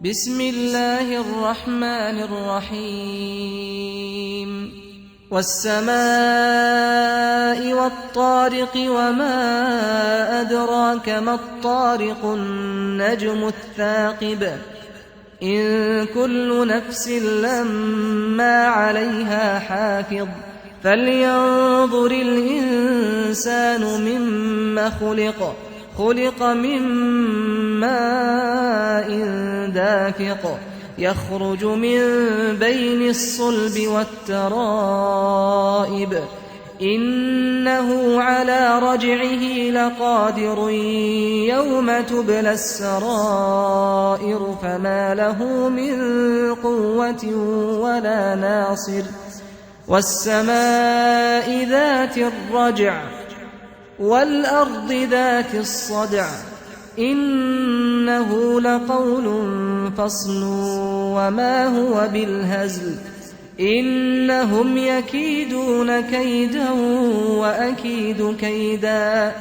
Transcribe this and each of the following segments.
بسم الله الرحمن الرحيم والسماء والطارق وما أدراك ما الطارق النجم الثاقب إن كل نفس لما عليها حافظ فلينظر الإنسان مما خلق من ماء دافق يخرج من بين الصلب والترائب إنه على رجعه لقادر يوم تبلى السرائر فما له من قوة ولا ناصر والسماء ذات الرجع والأرض ذات الصدع إنه لقول فصل وما هو بالهزل إنهم يكيدون كيدا وأكيد كيدا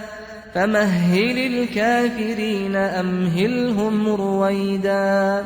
فمهل الكافرين أمهلهم رويدا